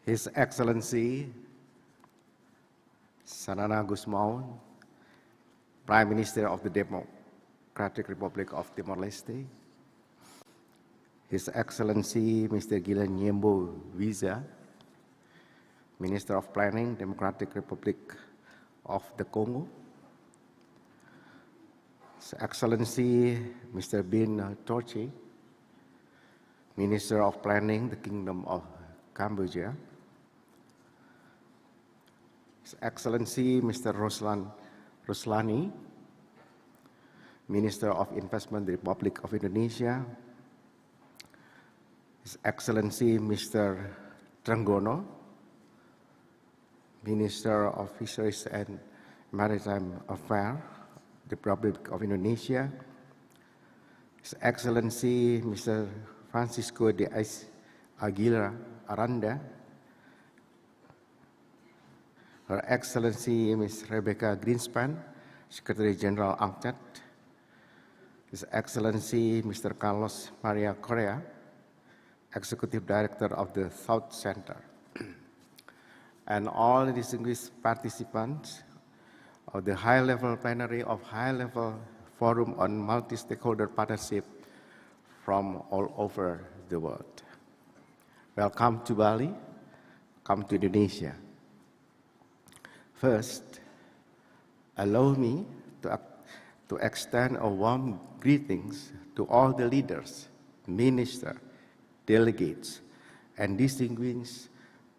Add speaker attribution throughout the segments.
Speaker 1: His Excellency Sanana Gusmao, Prime Minister of the Democratic Republic of Timor-Leste, His Excellency Mr. Guillermo Viza, Minister of Planning, Democratic Republic of the Congo, His Excellency Mr. Bin Torchi, Minister of Planning, the Kingdom of Cambodia, His Excellency Mr. Roslani, Minister of Investment, the Republic of Indonesia, His Excellency Mr. Trenggono, Minister of Fisheries and Maritime Affairs, the Republic of Indonesia, His Excellency Mr. Francisco de Aguilera Aranda, Her Excellency Ms. Rebecca Greenspan, Secretary General UNCTAD, His Excellency Mr. Carlos Maria Correa, Executive Director of the South Center, and all distinguished participants of the high-level plenary of high-level forum on multi-stakeholder partnership from all over the world. Welcome to Bali, come to Indonesia. First, allow me to extend a warm greetings to all the leaders, ministers, delegates, and distinguished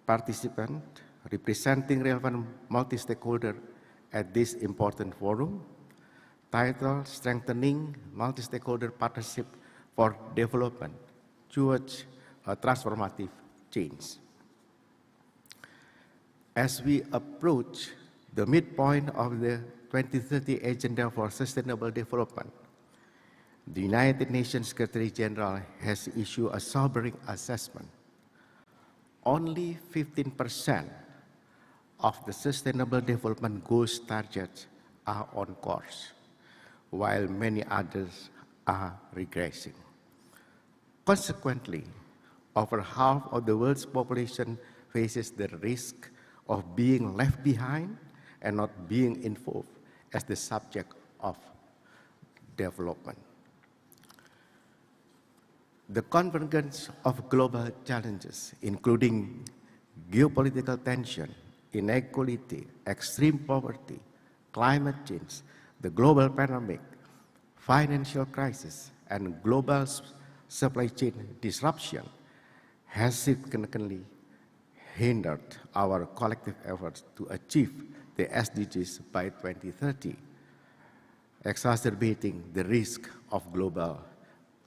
Speaker 1: participants representing relevant multi-stakeholder at this important forum, titled Strengthening Multi-Stakeholder Partnership for Development Towards a Transformative Change. As we approach the midpoint of the 2030 Agenda for Sustainable Development, the United Nations Secretary General has issued a sobering assessment. Only 15% of the Sustainable Development Goals targets are on course, while many others are regressing. Consequently, over half of the world's population faces the risk of being left behind and not being involved as the subject of development. The convergence of global challenges, including geopolitical tension, inequality, extreme poverty, climate change, the global pandemic, financial crisis, and global supply chain disruption, has significantly hindered our collective efforts to achieve the SDGs by 2030, exacerbating the risk of global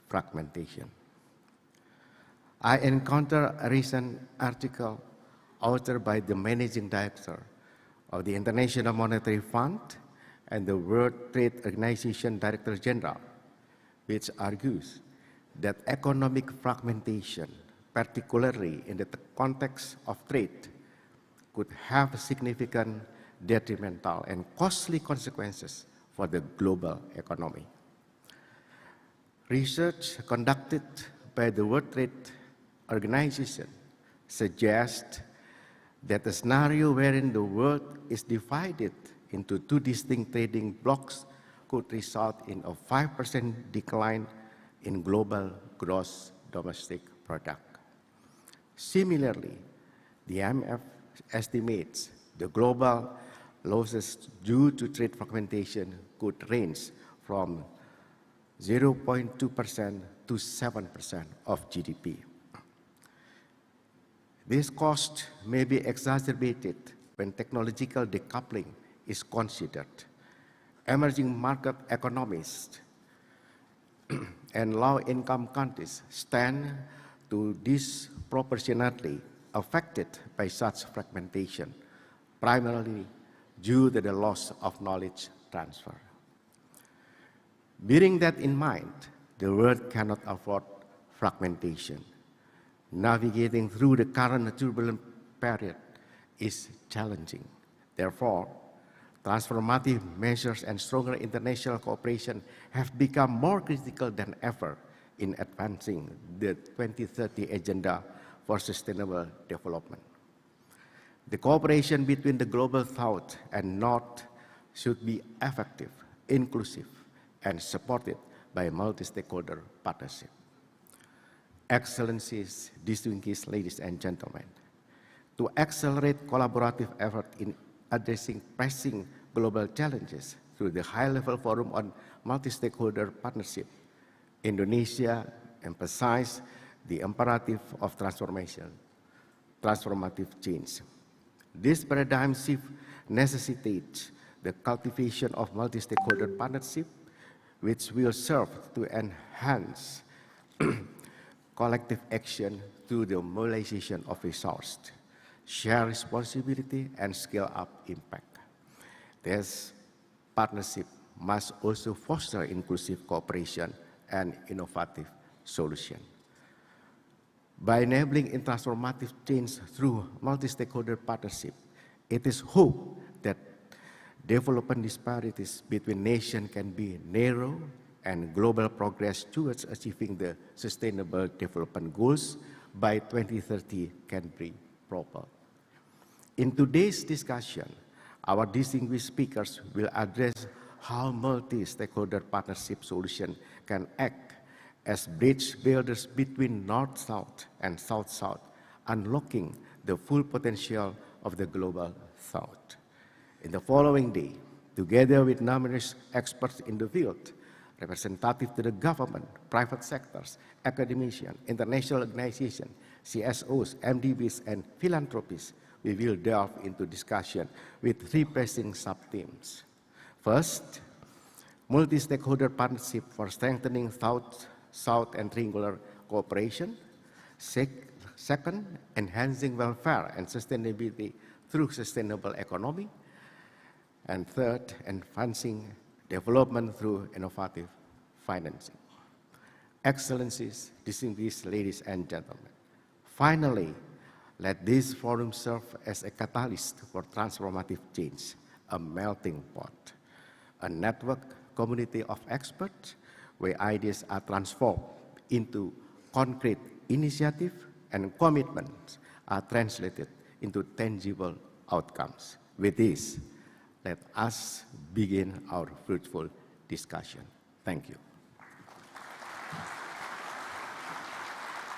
Speaker 1: fragmentation. I encountered a recent article authored by the Managing Director of the International Monetary Fund and the World Trade Organization Director General, which argues that economic fragmentation, particularly in the context of trade, could have significant detrimental and costly consequences for the global economy. Research conducted by the World Trade Organization suggests that a scenario wherein the world is divided into two distinct trading blocks could result in a 5% decline in global gross domestic product. Similarly, the IMF estimates the global losses due to trade fragmentation could range from 0.2% to 7% of GDP. This cost may be exacerbated when technological decoupling is considered. Emerging market economies and low-income countries stand to disproportionately affected by such fragmentation, primarily due to the loss of knowledge transfer. Bearing that in mind, the world cannot afford fragmentation. Navigating through the current turbulent period is challenging. Therefore, transformative measures and stronger international cooperation have become more critical than ever in advancing the 2030 Agenda for Sustainable Development. The cooperation between the Global South and North should be effective, inclusive, and supported by a multi-stakeholder partnership. Excellencies, distinguished ladies and gentlemen, to accelerate collaborative effort in addressing pressing global challenges through the high-level forum on multi-stakeholder partnership, Indonesia emphasized the imperative of transformative change. This paradigm shift necessitates the cultivation of multi-stakeholder partnership, which will serve to enhance collective action through the mobilization of resources, share responsibility, and scale up impact. This partnership must also foster inclusive cooperation and innovative solutions. By enabling transformative change through multi-stakeholder partnership, it is hoped that development disparities between nations can be narrowed and global progress towards achieving the Sustainable Development Goals by 2030 can be propelled. In today's discussion, our distinguished speakers will address how multi-stakeholder partnership solutions can act as bridge builders between North-South and South-South, unlocking the full potential of the Global South. In the following day, together with numerous experts in the field, representative to the government, private sectors, academicians, international organizations, CSOs, MDBs, and philanthropists, we will delve into discussion with three pressing sub-themes. First, multi-stakeholder partnership for strengthening South and triangular cooperation. Second, enhancing welfare and sustainability through sustainable economy. And third, advancing development through innovative financing. Excellencies, distinguished ladies and gentlemen, finally, let this forum serve as a catalyst for transformative change, a melting pot, a network community of experts where ideas are transformed into concrete initiatives and commitments are translated into tangible outcomes. With this, let us begin our fruitful discussion. Thank you.